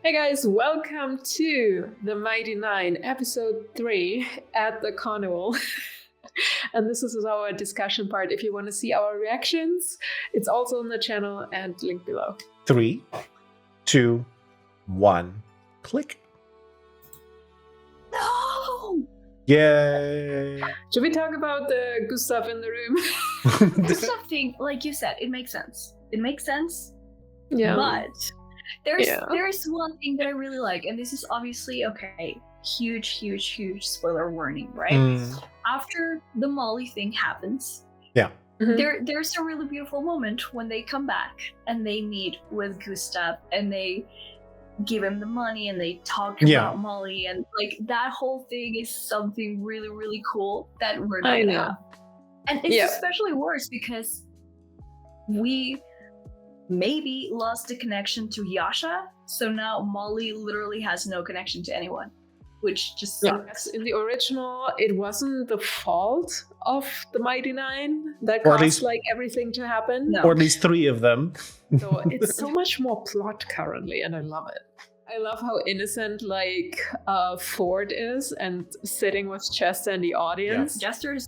Hey guys, welcome to the Mighty Nine, episode 3 at the carnival. And this is our discussion part. If you want to see our reactions, it's also on the channel and link below. 3, 2, 1, click. No! Yay! Should we talk about the Gustav in the room? Gustav thing, like you said, it makes sense. It makes sense. Yeah. But there's one thing that I really like, and this is obviously huge spoiler warning, right? After the Molly thing happens, there's a really beautiful moment when they come back and they meet with Gustav and they give him the money and they talk about Molly, and like that whole thing is something really cool that we're not gonna have. And it's especially worse because we maybe lost the connection to Yasha, so now Molly literally has no connection to anyone, which just sucks. In the original, it wasn't the fault of the Mighty Nine that Or at caused least- like everything to happen. No. Or at least 3 of them. So it's so much more plot currently, and I love it. I love how innocent like Ford is and sitting with Chester in the audience. Jester's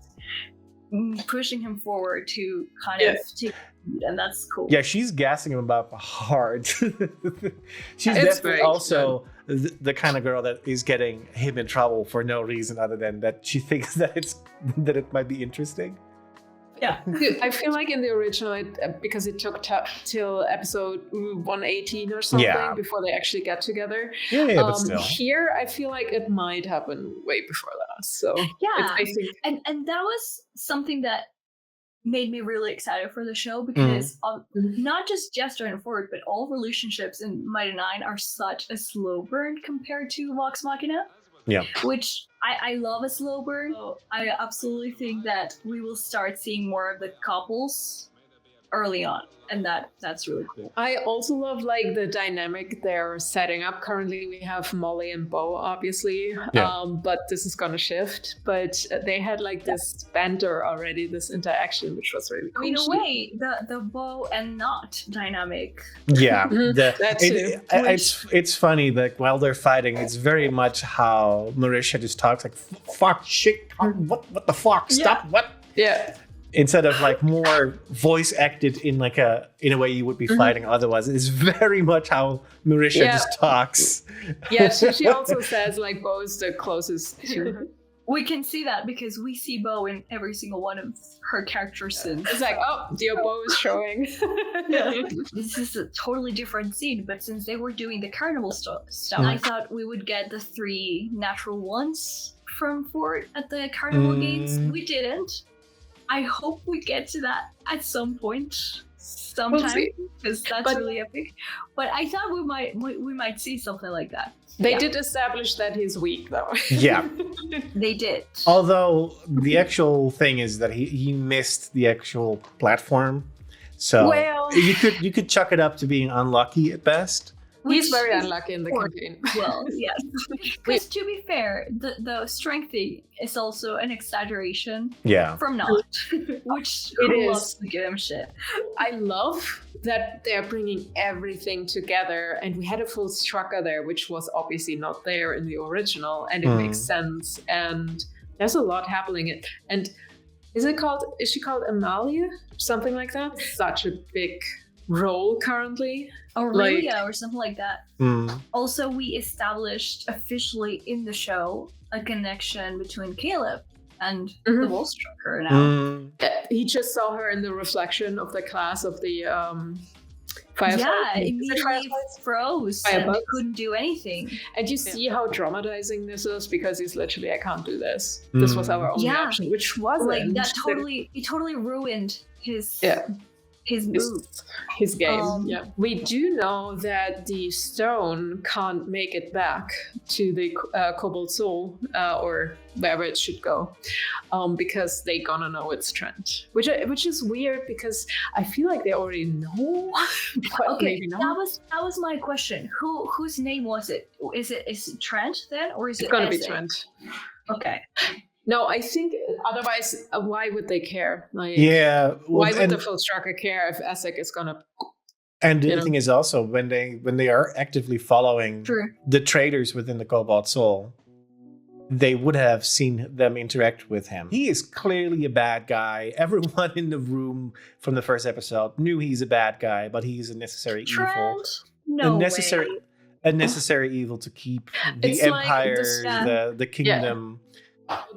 pushing him forward to kind of take lead, and that's cool. Yeah, she's gassing him up hard. She's It's definitely very also the kind of girl that is getting him in trouble for no reason other than that she thinks that it might be interesting. Yeah. Dude, I feel like in the original, because it took till episode 118 or something before they actually get together. Yeah, but still. Here, I feel like it might happen way before that. So Yeah, I think and that was something that made me really excited for the show because not just Jester and Ford, but all relationships in Mighty Nine are such a slow burn compared to Vox Machina. Yeah. Which I love a slow burn. So I absolutely think that we will start seeing more of the couples early on, and that's really cool. I also love like the dynamic they're setting up. Currently, we have Molly and Bo, obviously, but this is gonna shift. But they had like this banter already, this interaction, which was really cool. In a way, the Bo and Not dynamic. Yeah, That too. it's funny that while they're fighting, it's very much how Marisha just talks like "fuck, shit, what the fuck, stop, what?" Yeah. Instead of like more voice acted in a way you would be fighting otherwise. It's very much how Marisha just talks. Yeah, she also says like Bo is the closest to her. We can see that because we see Bo in every single one of her character scenes. It's like, oh, the Bo is showing. This is a totally different scene, but since they were doing the carnival stuff, I thought we would get the 3 natural ones from Ford at the carnival gates. We didn't. I hope we get to that at some point, sometime, because that's really epic. But I thought we might see something like that. They did establish that he's weak, though. Yeah. They did. Although the actual thing is that he missed the actual platform, so you could chuck it up to being unlucky at best. He's very unlucky in the campaign. Well, yes. Because to be fair, the strength thing is also an exaggeration from Not, which loves to give him shit. I love that they're bringing everything together, and we had a full structure there, which was obviously not there in the original, and it makes sense. And there's a lot happening. And is she called Amalia? Something like that? Such a big role currently. Aurelia or something like that. Also, we established officially in the show a connection between Caleb and the Wolfstrucker now. He just saw her in the reflection of the class of the Fireflies. Yeah, immediately froze and couldn't do anything. And you see how traumatizing this is because he's literally, I can't do this. This was our only option, which wasn't. Like that it totally ruined his move, his game. We do know that the stone can't make it back to the Cobalt Soul or wherever it should go, because they gonna know it's Trent, which is weird because I feel like they already know. But maybe not. That was my question. Whose name was it? Is it Trent then, or is it's it? Gonna be Trent. Okay. No, I think otherwise, why would they care? Like, yeah. Why would the full striker care if Essek is gonna And the other thing is also when they are actively following the traders within the Cobalt Soul, they would have seen them interact with him. He is clearly a bad guy. Everyone in the room from the first episode knew he's a bad guy, but he's a necessary evil. No way. A necessary evil to keep the empire, the kingdom.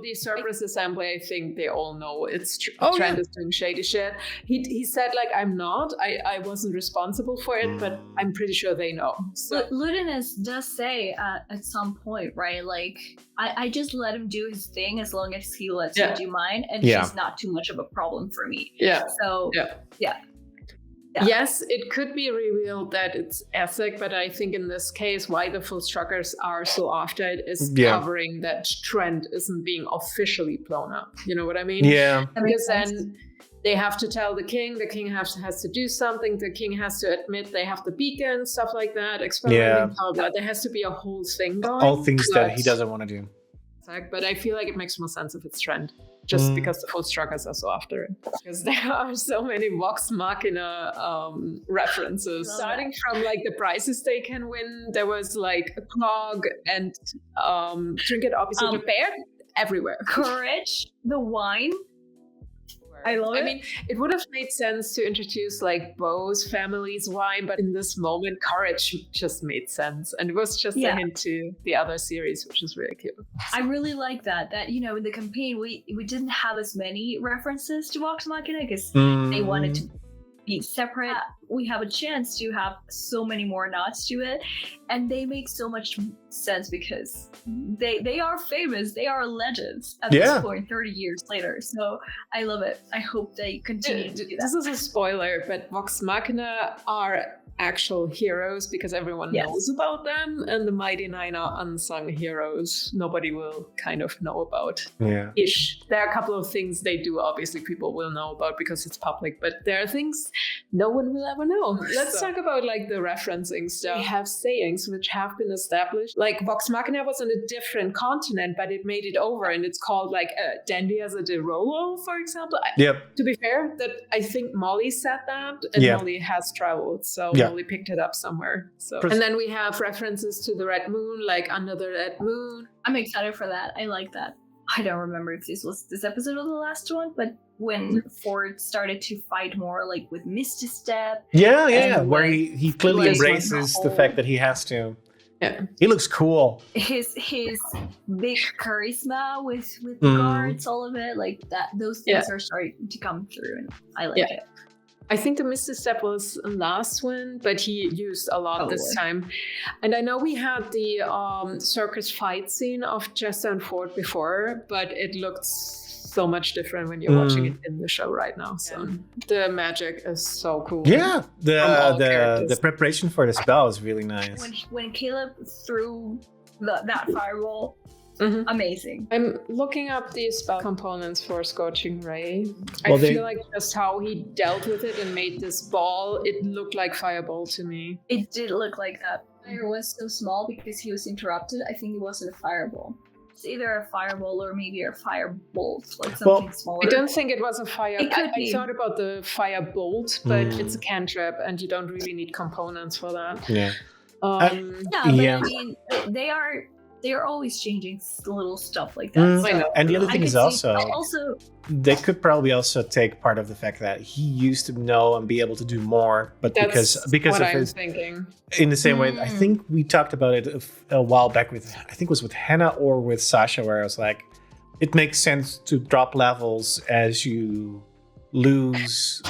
The Cerberus Assembly, I think they all know it's Trent is doing shady shit. He said, like, I'm not. I wasn't responsible for it, but I'm pretty sure they know. So. Ludinus does say at some point, right? Like, I just let him do his thing as long as he lets me do mine, and she's not too much of a problem for me. Yeah. So, yeah. Yes, it could be revealed that it's Essek, but I think in this case, why the full struckers are so after it is covering that Trent isn't being officially blown up. You know what I mean? Yeah. Because then they have to tell the king has to do something, the king has to admit they have the beacon, stuff like that, experimenting, blah, blah. There has to be a whole thing going. All things that he doesn't want to do. But I feel like it makes more sense if it's Trent. Just because the full struckers are so after it. Because there are so many Vox Machina references. Starting from like the prizes they can win, there was like a clog and trinket opposite the bear everywhere. Courage, the wine. I love it. I mean, it would have made sense to introduce like both families' wine, but in this moment, Courage just made sense. And it was just a hint to the other series, which is really cute. I really like that, in the campaign, we didn't have as many references to Vox Machina because they wanted to be separate. We have a chance to have so many more nods to it, and they make so much sense because they are famous, they are legends at this point 30 years later. So I love it. I hope they continue to do that. This is a spoiler, but Vox Machina are actual heroes because everyone knows about them, and the Mighty Nein are unsung heroes nobody will kind of know about. There are a couple of things they do, obviously people will know about because it's public, but there are things no one will ever know. Let's talk about like the referencing stuff. We have sayings which have been established, like Vox Machina was on a different continent, but it made it over, and it's called like Dandy as a de Rolo, for example. To be fair, that I think Molly said that, and Molly has traveled, so Molly picked it up somewhere. So, and then we have references to the Red Moon, like Under the Red Moon. I'm excited for that. I like that. I don't remember if this episode was the last one, but when Ford started to fight more like with Misty Step. Where he clearly embraces the fact that he has to. He looks cool. His big charisma with the guards, all of it, like that. Those things are starting to come through, and I like it. I think the Misty Step was the last one, but he used a lot this time. And I know we had the circus fight scene of Jester and Ford before, but it looked so much different when you're watching it in the show right now. So the magic is so cool. Yeah, the preparation for the spell is really nice. When Caleb threw that fireball, amazing. I'm looking up the spell components for Scorching Ray. I feel like just how he dealt with it and made this ball, it looked like Fireball to me. It did look like that. Fire was so small because he was interrupted. I think it wasn't a fireball. It's either a fireball or maybe a firebolt, like something smaller. I don't think it was a fire. I thought about the firebolt, but it's a cantrip, and you don't really need components for that. I mean, they are always changing little stuff like that. And the other thing is also they could probably also take part of the fact that he used to know and be able to do more, but because of his thinking. In the same way, I think we talked about it a while back with, I think it was with Hannah or with Sasha, where I was like, it makes sense to drop levels as you lose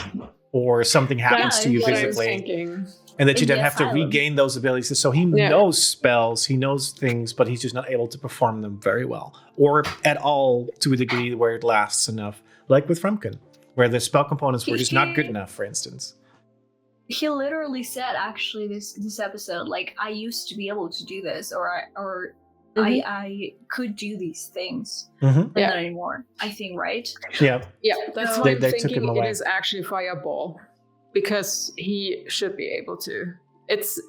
or something happens to you physically. And that you then have to regain those abilities. So he knows spells, he knows things, but he's just not able to perform them very well. Or at all to a degree where it lasts enough. Like with Frumpkin, where the spell components were just not good enough, for instance. He literally said, actually, this episode, like, I used to be able to do this, or I could do these things. But not anymore, I think, right? Yeah, that's why I'm thinking it is actually Fireball. Because he should be able to. It's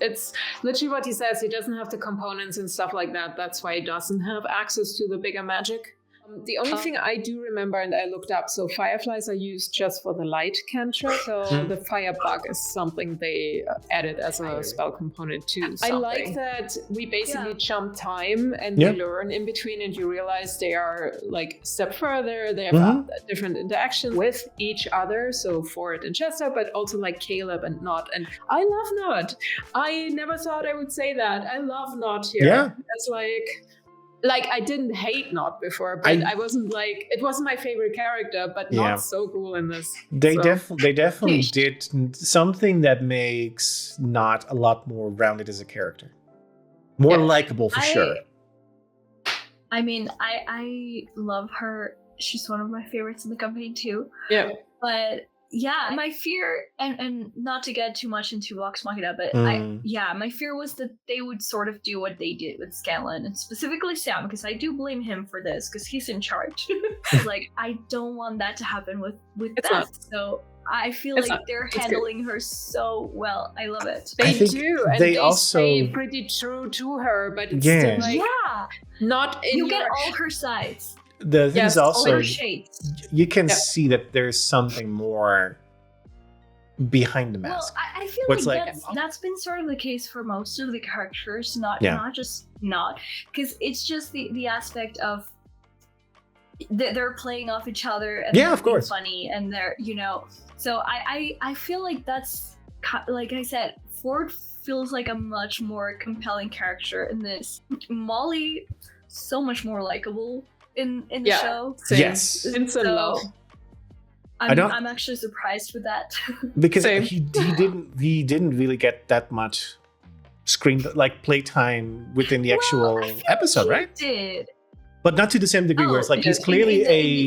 literally what he says. He doesn't have the components and stuff like that. That's why he doesn't have access to the bigger magic. The only thing I do remember, and I looked up, so fireflies are used just for the light cantrip. So the firebug is something they added as a spell component too. I like that we basically jump time and we learn in between, and you realize they are like a step further. They have different interactions with each other. So Ford and Chester, but also like Caleb and Nott. And I love Nott. I never thought I would say that. I love Nott here. Yeah. It's like I didn't hate Nott before, but I wasn't like, it wasn't my favorite character, but Nott's so cool in this. They definitely did something that makes Nott a lot more rounded as a character. More likable for sure. I mean, I love her. She's one of my favorites in the campaign too. Yeah. But yeah, my fear, and not to get too much into Vox Machina, but my fear was that they would sort of do what they did with Scanlan, and specifically Sam, because I do blame him for this, because he's in charge. Like, I don't want that to happen with Beth. So I feel like they're handling her so well. I love it. They do, and they also stay pretty true to her, but it's still like not in you get all her sides. The thing is also, you can see that there's something more behind the mask. Well, I feel like that's been sort of the case for most of the characters, not just Nott, because it's just the aspect of they're playing off each other and of course, funny, and they're So I feel like that's, like I said, Ford feels like a much more compelling character in this. Molly, so much more likable in the show. Yes. So, I'm actually surprised with that. Because he didn't really get that much screen playtime within the actual episode, right? Did. But not to the same degree where it's like he's clearly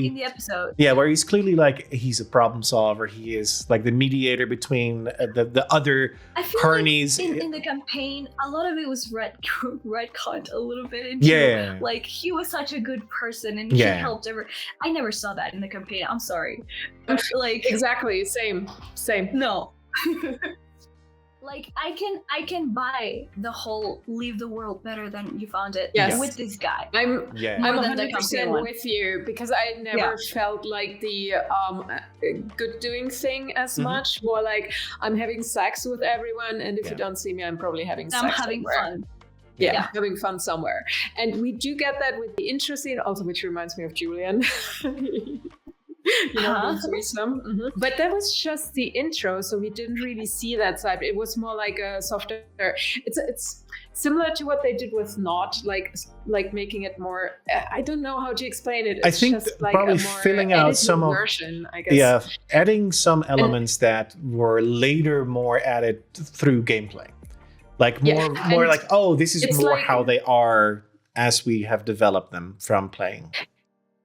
in the episode. Yeah, where he's clearly like he's a problem solver. He is like the mediator between the other carnies. Like in the campaign, a lot of it was retconned a little bit into like he was such a good person and he helped I never saw that in the campaign. I'm sorry. Like exactly, same. No. Like I can buy the whole leave the world better than you found it with this guy. I'm 100% with you, because I never felt like the good doing thing as much. More like I'm having sex with everyone, and if you don't see me, I'm probably having sex. I'm having fun. Yeah, having fun somewhere. And we do get that with the intro scene also, which reminds me of Julian. But that was just the intro, so we didn't really see that side. It was more like a softer. It's similar to what they did with Nott, like making it more. I don't know how to explain it. It's I think just like probably a more filling out some version, I guess. Yeah, adding some elements that were later more added through gameplay, like more like, oh, this is more like how they are as we have developed them from playing.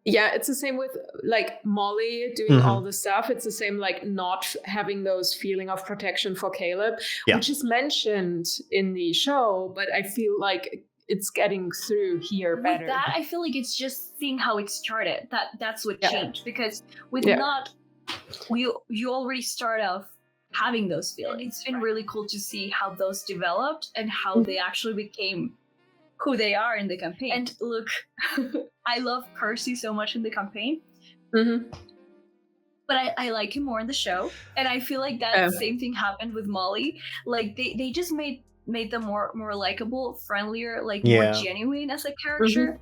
Yeah, it's the same with like Molly doing all the stuff. It's the same like not having those feeling of protection for Caleb, which is mentioned in the show, but I feel like it's getting through here better. With that, I feel like it's just seeing how it started. That's what changed, because with Nott, you already start off having those feelings. It's been really cool to see how those developed and how they actually became who they are in the campaign. And look, I love Percy so much in the campaign, but I like him more in the show. And I feel like that same thing happened with Molly. Like they just made them more likable, friendlier, like more genuine as a character.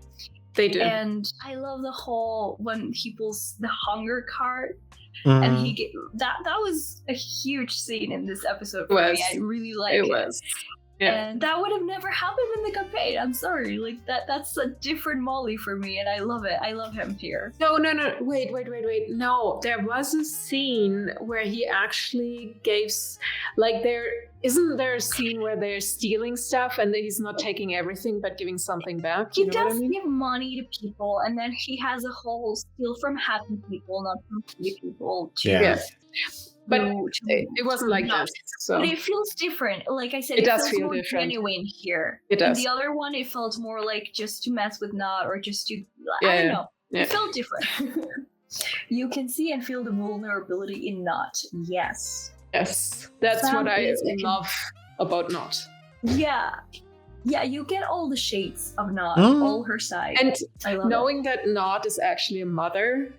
They do. And I love the whole when he pulls the hunger card. And he that was a huge scene in this episode for me. I really liked it. Was. Yeah. And that would have never happened in the campaign. I'm sorry. Like that's a different Molly for me, and I love it. I love him here. No. Wait. No, there was a scene where he actually gave isn't there a scene where they're stealing stuff and he's not taking everything but giving something back? He does give money to people, and then he has a whole steal from happy people, not from happy people. But it wasn't like that. So. But it feels different. Like I said, it does feel more different. Genuine here. It does. And the other one, it felt more like just to mess with Nott or just to, I don't know. Yeah. It felt different. You can see and feel the vulnerability in Nott. Yes. Yes. That's what I love about Nott. Yeah. you get all the shades of Nott, all her side. And knowing it. that Nott is actually a mother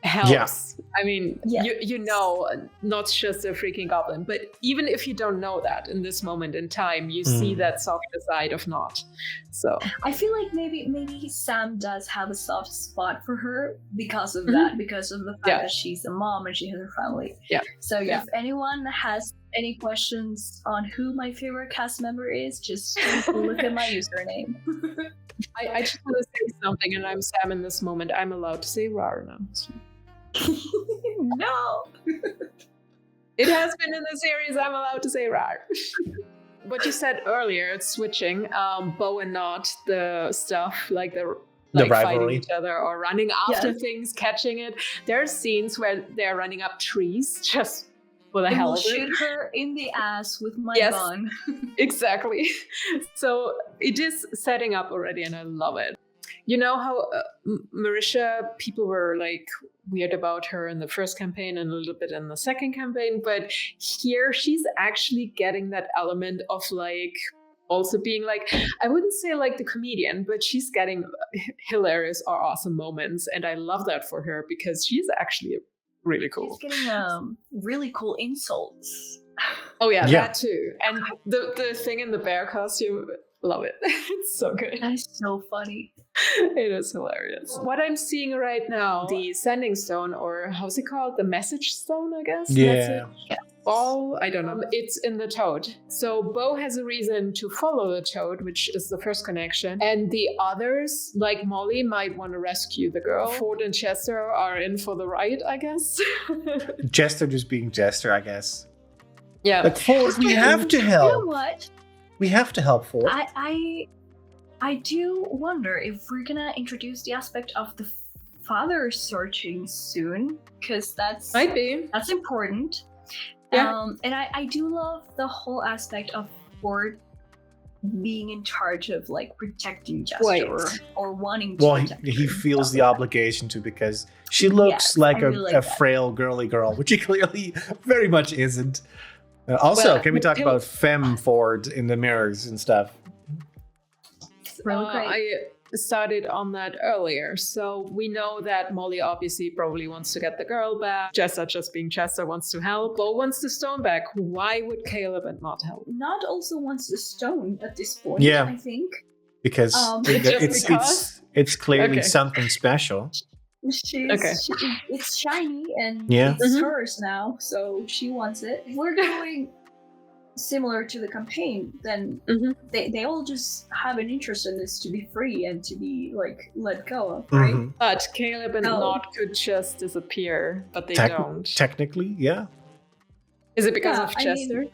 helps. Yeah. I mean, you know, not just a freaking goblin, but even if you don't know that in this moment in time, you see that softer side of Nott. So I feel like maybe Sam does have a soft spot for her because of that, because of the fact that she's a mom and she has her family. Yeah. So if anyone has any questions on who my favorite cast member is, just look at my username. I just want to say something, and I'm Sam in this moment. I'm allowed to say rar now. So. No. It has been in the series. I'm allowed to say rar. What you said earlier, it's switching. Bo and Nott, the stuff like the fighting each other or running after things, catching it. There are scenes where they're running up trees just for the hell of it. Shoot her in the ass with my gun. Exactly. So it is setting up already, and I love it. You know how Marisha, people were like weird about her in the first campaign and a little bit in the second campaign, but here she's actually getting that element of like also being like, I wouldn't say like the comedian, but she's getting hilarious or awesome moments, and I love that for her because she's actually really cool. She's getting really cool insults. Oh yeah, that too. And the thing in the bear costume, love it. It's so good. That's so funny. It is hilarious. What I'm seeing right now, the sending stone, or how's it called? The message stone, I guess? Yeah. Ball, I don't know. It's in the toad. So Bo has a reason to follow the toad, which is the first connection. And the others, like Molly, might want to rescue the girl. Ford and Chester are in for the ride, I guess. Jester just being Jester, I guess. Yeah. But Ford, we have to help. You know what? We have to help Ford. I do wonder if we're gonna introduce the aspect of the father searching soon, because that's important. Yeah. And I do love the whole aspect of Ford being in charge of like protecting Jester or wanting to. Well, protect he feels the obligation to, because she looks like a frail girly girl, which she clearly very much isn't. Also, can we talk about Femme Ford in the mirrors and stuff? Really great. I started on that earlier. So we know that Molly obviously probably wants to get the girl back. Chester, just being Chester, wants to help. Bo wants the stone back. Why would Caleb and Nott help? Nott also wants the stone at this point, I think. Because it's clearly something special. It's shiny and it's hers now, so she wants it. If we're going similar to the campaign, then they all just have an interest in this to be free and to be like let go of, right? But Caleb and Nott could just disappear, but they don't. Technically, yeah. Is it because of Chester? I mean,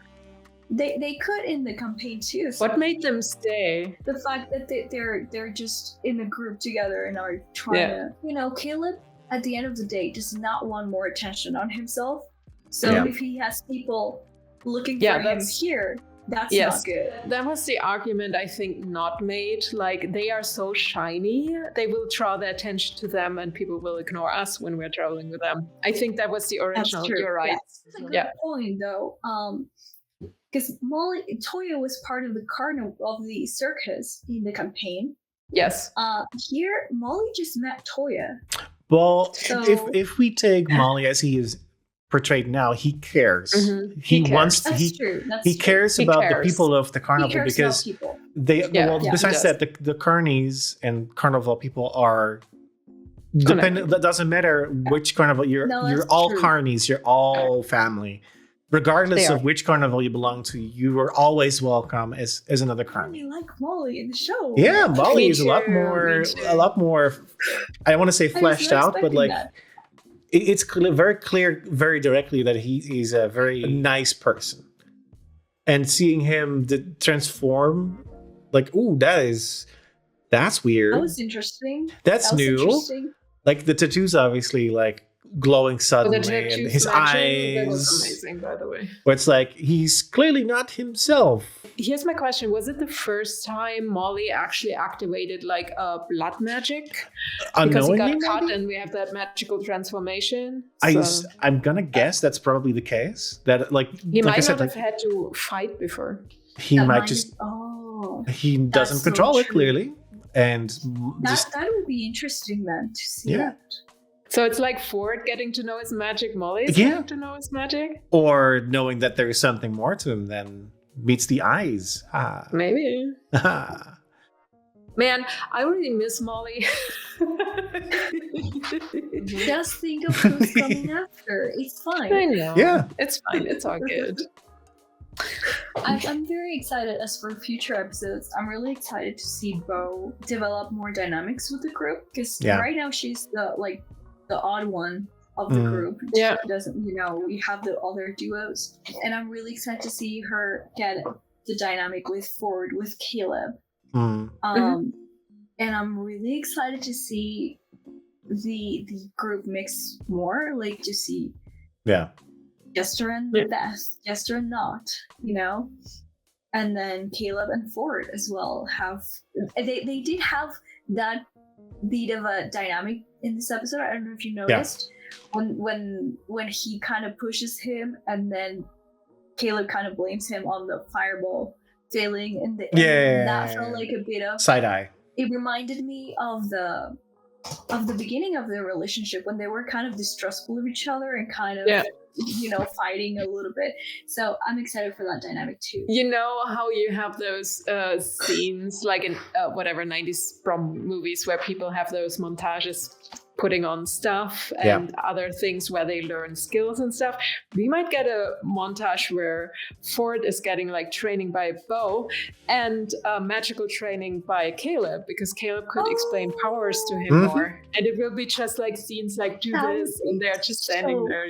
they could in the campaign too. So what made them stay? The fact that they're just in a group together and are trying to, Caleb at the end of the day does not want more attention on himself. So if he has people looking for him here, that's not good. That was the argument I think Nott made. Like, they are so shiny, they will draw the attention to them and people will ignore us when we're traveling with them. I think that was the original. You're right. That's a good point though. Because Toya was part of the carnival of the circus in the campaign. Yes. Here, Molly just met Toya. Well, if we take Molly as he is portrayed now, he cares. He wants to. He cares about the people of the carnival because they. Besides that, the carnies and carnival people are dependent. That doesn't matter which carnival you're all carnies. You're all family. Regardless of which carnival you belong to, you are always welcome as another carnival. I like Molly in the show. Yeah, Molly is a lot more. I want to say fleshed out, but like it's very clear, very directly that he's a very nice person. And seeing him transform, like, ooh, that's weird. That was interesting. That's new. Interesting. Like the tattoos, obviously, like. Glowing suddenly and his eyes. That was amazing, by the way. Where it's like he's clearly not himself. Here's my question: was it the first time Molly actually activated like a blood magic? Because he got cut and we have that magical transformation. So. I'm gonna guess that's probably the case. That he might not have had to fight before. He might just. he doesn't control it clearly, and that would be interesting then to see. That. So it's like Ford getting to know his magic, Molly's getting to know his magic, or knowing that there is something more to him than meets the eyes. Maybe. Man, I really miss Molly. Just think of who's coming after. It's fine. I know. Yeah. It's fine. It's all good. I'm very excited as for future episodes. I'm really excited to see Bo develop more dynamics with the group, because right now she's the odd one of the group. She doesn't, we have the other duos, and I'm really excited to see her get the dynamic with Ford, with Caleb. And I'm really excited to see the group mix more, like to see Jester and Beth, Jester and Not, and then Caleb and Ford as well they did have that bit of a dynamic in this episode. I don't know if you noticed when he kind of pushes him, and then Caleb kind of blames him on the fireball failing in the end. That felt like a bit of side eye. It reminded me of the beginning of their relationship, when they were kind of distrustful of each other and kind of fighting a little bit. So I'm excited for that dynamic too. You know how you have those scenes like in whatever 90s prom movies where people have those montages putting on stuff and other things where they learn skills and stuff. We might get a montage where Ford is getting like training by Bo and magical training by Caleb, because Caleb could explain powers to him more. And it will be just like scenes like do this, and they're just standing there,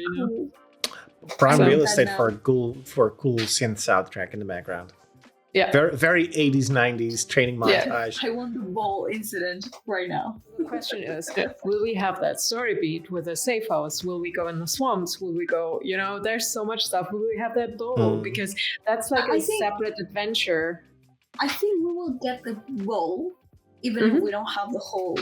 Prime real estate for a cool synth soundtrack in the background. Yeah, very, very 80s, 90s training montage. I want the ball incident right now. The question is, will we have that story beat with a safe house? Will we go in the swamps? Will we go, there's so much stuff. Will we have that bowl? Because that's like a separate adventure. I think we will get the bowl, even if we don't have the whole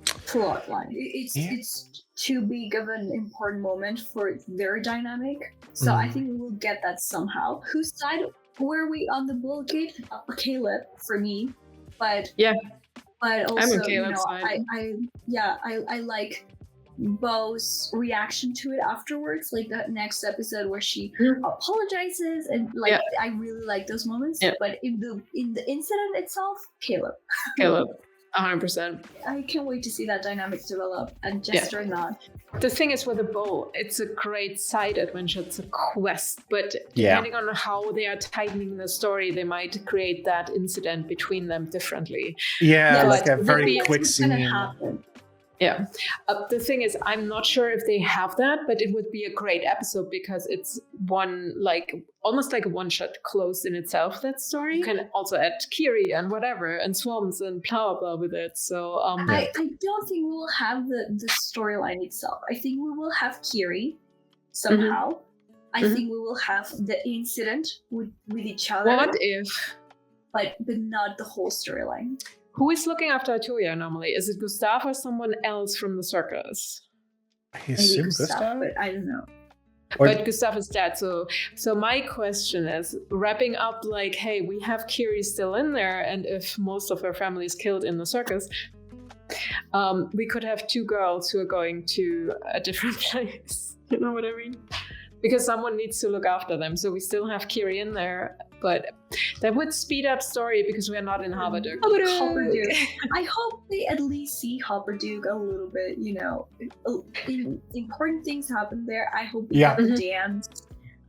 plot line. It's too big of an important moment for their dynamic. So I think we will get that somehow. Whose side were we on the bull gate? Caleb for me, but also I'm on Caleb's side. I like Bo's reaction to it afterwards, like that next episode where she apologizes, and I really like those moments. But in the incident itself, Caleb 100%. I can't wait to see that dynamic develop, and Jester and Not. The thing is with the bowl, it's a great side adventure, it's a quest, but depending on how they are tightening the story, they might create that incident between them differently. Like a very quick scene. The thing is, I'm not sure if they have that, but it would be a great episode because it's almost like a one-shot closed in itself, that story. You can also add Kiri and whatever and swamps and blah blah blah with it. So I don't think we will have the storyline itself. I think we will have Kiri somehow. I think we will have the incident with each other. What if? But not the whole storyline. Who is looking after Atuya normally? Is it Gustav or someone else from the circus? I assume Gustav, but I don't know. But Gustav is dead, so my question is, wrapping up like, hey, we have Kiri still in there, and if most of her family is killed in the circus, we could have two girls who are going to a different place. You know what I mean? Because someone needs to look after them, so we still have Kiri in there. But that would speed up story because we are not in Hopperduke. I hope they at least see Hopperduke a little bit, important things happen there. I hope we have the dance,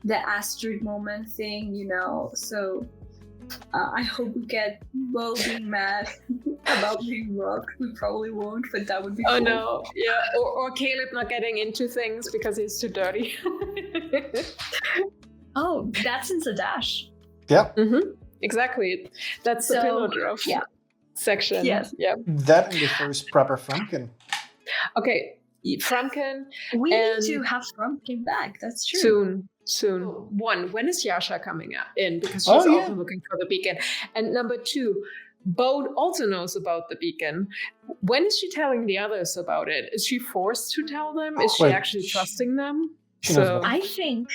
the Astrid moment thing, so I hope we get Bo being mad about being rocked. We probably won't, but that would be cool. Oh no, or Caleb not getting into things because he's too dirty. Oh, that's in Zadash. Yeah. Exactly. That's the pillow drop section. Yes. Yeah. That and the first proper Frumpkin. Okay. Frumpkin. We need to have Frumpkin back. That's true. Soon. One, when is Yasha coming in? Because she's also looking for the beacon. And number two, Bo also knows about the beacon. When is she telling the others about it? Is she forced to tell them? Is she actually trusting them? I think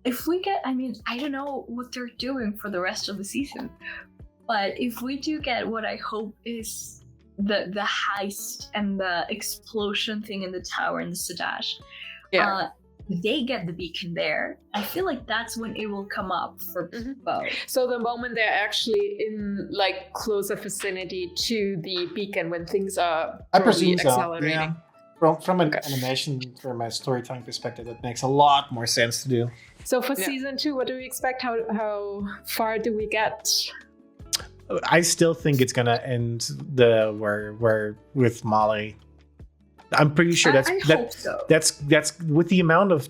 if we get, I don't know what they're doing for the rest of the season, But if we do get what I hope is the heist and the explosion thing in the tower in the Sadash, they get the beacon there. I feel like that's when it will come up for both. So the moment they're actually in like closer vicinity to the beacon, when things are accelerating. Yeah. From an animation, from a storytelling perspective, it makes a lot more sense to do. So for season 2, what do we expect? How far do we get? I still think it's gonna end where with Molly. I'm pretty sure hope so. That's with the amount of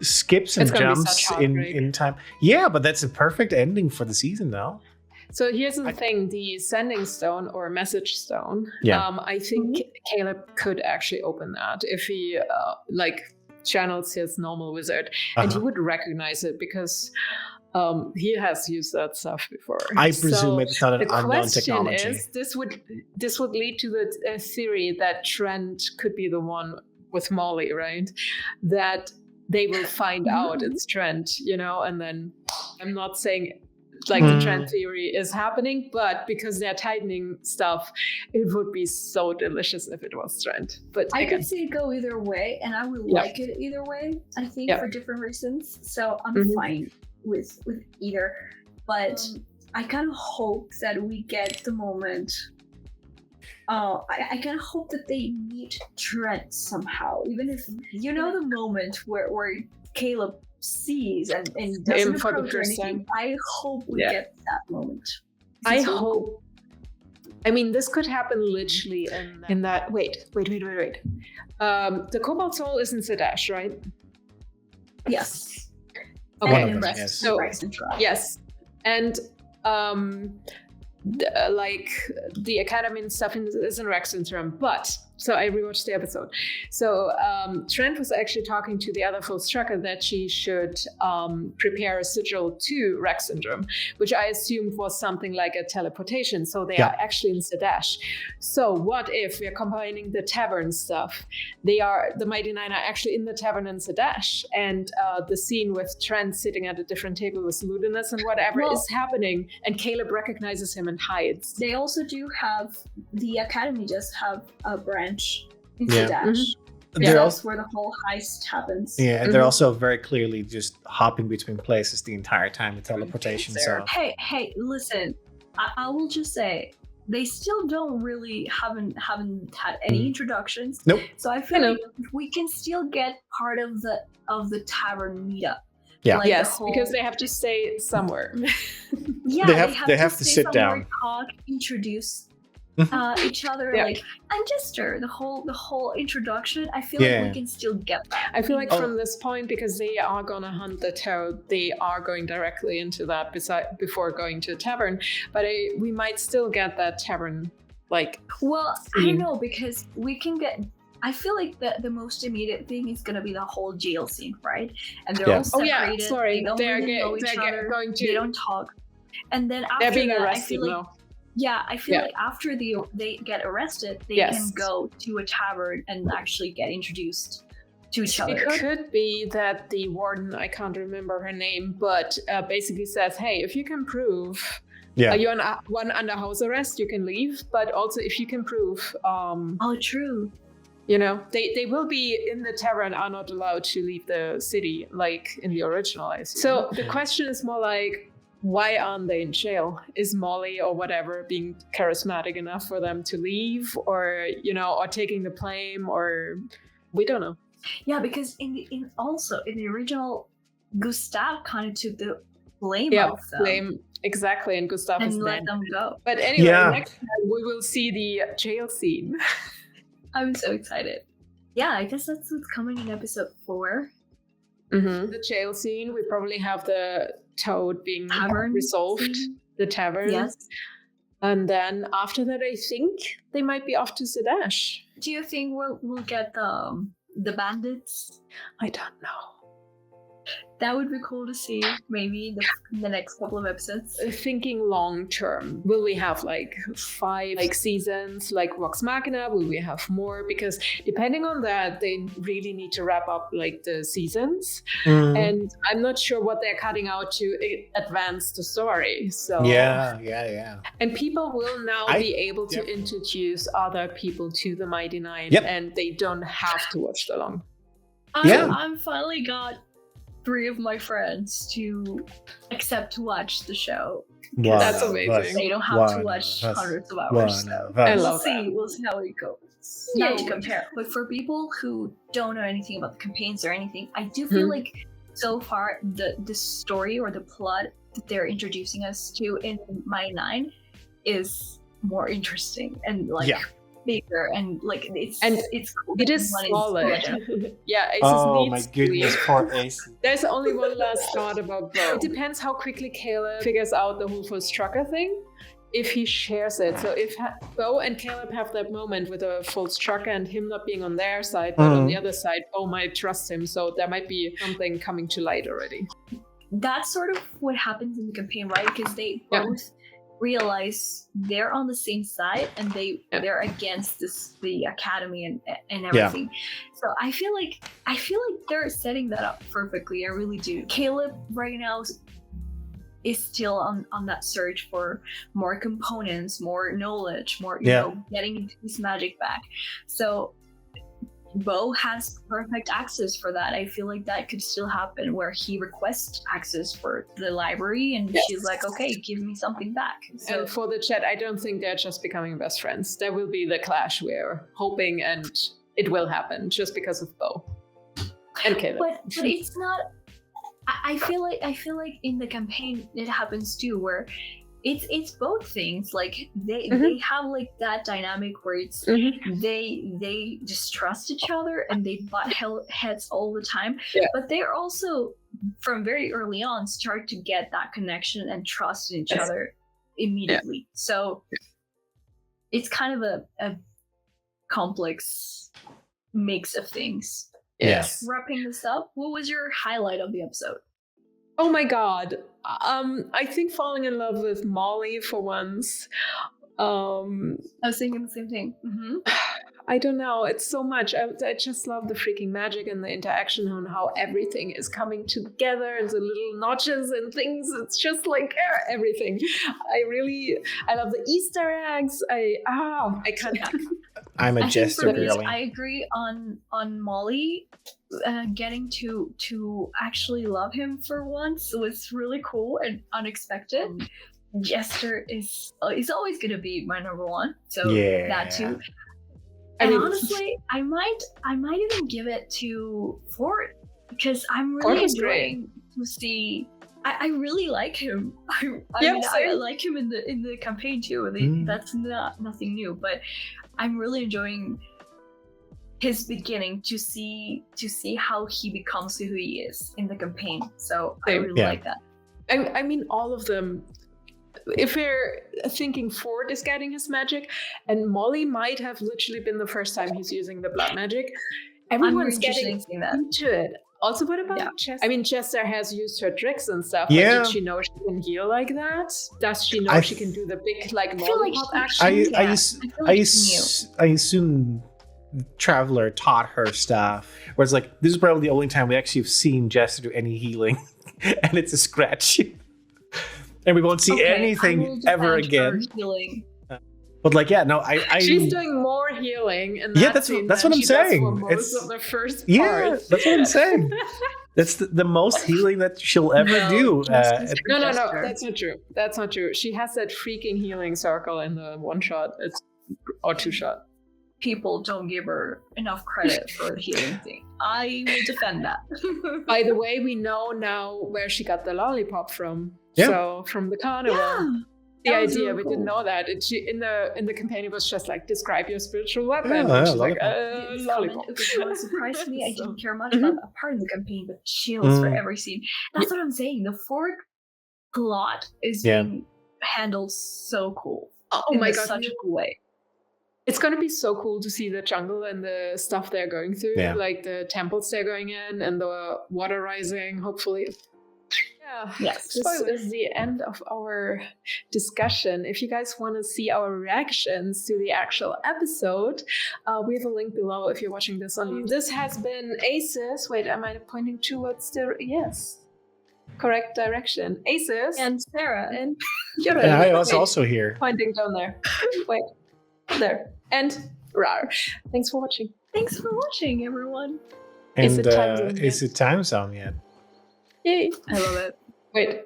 skips and jumps in time. Yeah, but that's a perfect ending for the season now. So here's the thing: the sending stone or message stone. I think Caleb could actually open that if he channels his normal wizard, and he would recognize it because he has used that stuff before. I presume it's not an unknown technology. The question is, this would lead to the theory that Trent could be the one with Molly, right? That they will find out it's Trent, and then I'm not saying the Trent theory is happening, but because they're tightening stuff, it would be so delicious if it was Trent. But I could see it go either way, and I would like it either way, I think, for different reasons. So I'm fine with either. But I kind of hope that we get the moment. I kind of hope that they meet Trent somehow, even if the moment where Caleb sees and doesn't approach or anything. I hope we get that moment. I hope. I mean, this could happen literally in that. Wait. The Cobalt Soul is in Sadash, right? Yes. Okay. Yes. So yes, and the Academy and stuff is in Rex Syndrome, but. So I rewatched the episode. So Trent was actually talking to the other full strucker that she should prepare a sigil to Rex Syndrome, which I assumed was something like a teleportation. So they are actually in Sadash. So what if we're combining the tavern stuff? The Mighty Nein are actually in the tavern in Sadash, and the scene with Trent sitting at a different table with Ludinus and whatever is happening, and Caleb recognizes him and hides. They also do have, the Academy just have a branch in Sadash. That's where the whole heist happens. Yeah, and they're also very clearly just hopping between places the entire time with teleportation. So hey, listen, I will just say they still haven't had any introductions. Nope. So I feel like we can still get part of the tavern meetup. Yeah. Because they have to stay somewhere. They have to sit down, talk, introduce each other, and Jester, the whole introduction. I feel like we can still get that. I feel like from this point, because they are gonna hunt the tarot, they are going directly into that before going to a tavern. But we might still get that tavern scene. I don't know, because we can get. I feel like the most immediate thing is gonna be the whole jail scene, right? And they're all separated. Sorry, they don't really know each other. They don't talk. And then after they're being that, arrested now. Yeah, I feel like after they get arrested, they can go to a tavern and actually get introduced to each other. It could be that the warden, I can't remember her name, but basically says, hey, if you can prove you're under house arrest, you can leave. But also if you can prove... true. They will be in the tavern, are not allowed to leave the city like in the original. So the question is more like, why aren't they in jail? Is Molly or whatever being charismatic enough for them to leave, or or taking the blame, or we don't know. Yeah, because in the original, Gustav kind of took the blame off them. Blame exactly, and Gustav and let them go. But anyway, next time we will see the jail scene. I'm so excited. Yeah, I guess that's what's coming in episode 4. The jail scene. We probably have the Toad being resolved. The tavern. Yes. And then after that, I think they might be off to Sadash. Do you think we'll get the bandits? I don't know. That would be cool to see, maybe in the next couple of episodes. Thinking long term, will we have like 5 seasons like Vox Machina? Will we have more? Because depending on that, they really need to wrap up like the seasons. And I'm not sure what they're cutting out to advance the story. So yeah. And people will now be able to introduce other people to the Mighty Nein, and they don't have to watch the long. I'm finally got 3 of my friends to accept to watch the show. That's amazing. They don't have to watch hundreds of hours. I love We'll see how it goes. Not to compare, but for people who don't know anything about the campaigns or anything, I do feel like so far the story or the plot that they're introducing us to in Mighty Nein is more interesting and bigger, and like it's cool. It is solid. Asis oh my goodness, poor Asis. There's only one last thought about Bo. It depends how quickly Caleb figures out the whole first trucker thing, if he shares it. So if Bo and Caleb have that moment with a false trucker and him not being on their side, but on the other side, Bo might trust him. So there might be something coming to light already. That's sort of what happens in the campaign, right? Because they both realize they're on the same side and they're against the academy and everything. So I feel like they're setting that up perfectly. I really do. Caleb right now is still on that search for more components, more knowledge, more you know, getting his magic back. So Bo has perfect access for that. I feel like that could still happen where he requests access for the library and she's like, okay, give me something back. So, and for the chat, I don't think they're just becoming best friends. There will be the clash we're hoping, and it will happen just because of Bo and Caleb. But it's not. I feel like in the campaign it happens too, where it's both things. Like they have like that dynamic where it's they distrust each other and they butt heads all the time. But they're also from very early on start to get that connection and trust in each other immediately. So it's kind of a complex mix of things. Yes. Wrapping this up, what was your highlight of the episode? Oh my god. I think falling in love with Molly for once. I was thinking the same thing. I don't know. It's so much. I just love the freaking magic and the interaction and how everything is coming together and the little notches and things. It's just like everything. I love the Easter eggs. I can't. I'm a jester girly. I agree on Molly. Getting to actually love him for once was really cool and unexpected. Jester is always going to be my number one. So that too. And honestly, I might even give it to Ford because I'm really enjoying to see. I really like him. I like him in the campaign too. That's nothing new, but I'm really enjoying his beginning to see how he becomes who he is in the campaign. So I really like that. I mean, all of them. If we're thinking Ford is getting his magic, and Molly might have literally been the first time he's using the blood magic, everyone's getting into it. Also, what about Chester? I mean, Chester has used her tricks and stuff. But did she know she can heal like that? Does she know she can do the big lollipop action? I assume Traveler taught her stuff. Where it's like, this is probably the only time we actually have seen Jester do any healing, and it's a scratch. And we won't see anything ever again. But she's doing more healing. In that's what I'm saying. Most of the first part. That's what I'm saying. That's the most healing that she'll ever do. No, that's not true. That's not true. She has that freaking healing circle in the one shot. Or two shot. People don't give her enough credit for the healing thing. I will defend that. By the way, we know now where she got the lollipop from. So from the carnival. The idea, really we didn't know that. In the campaign, it was just like, describe your spiritual weapon. She's like, lollipop. What surprised me, I didn't care much about a part of the campaign, but shields for every scene. That's what I'm saying. The Ford plot is being handled so cool. Oh my god. Such a cool way. It's going to be so cool to see the jungle and the stuff they're going through, like the temples they're going in and the water rising, hopefully. Yeah, yes. This is the end of our discussion. If you guys want to see our reactions to the actual episode, we have a link below if you're watching this on YouTube. This has been Asis. Wait, am I pointing towards the... Yes. Correct direction. Asis. And Sarah. And Jurre. And I was also here. Pointing down there. Wait. There. And Rar. Thanks for watching. Thanks for watching, everyone. And is it time zone yet? Yay. I love it. Wait.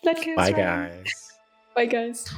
Bye, guys. Bye, guys.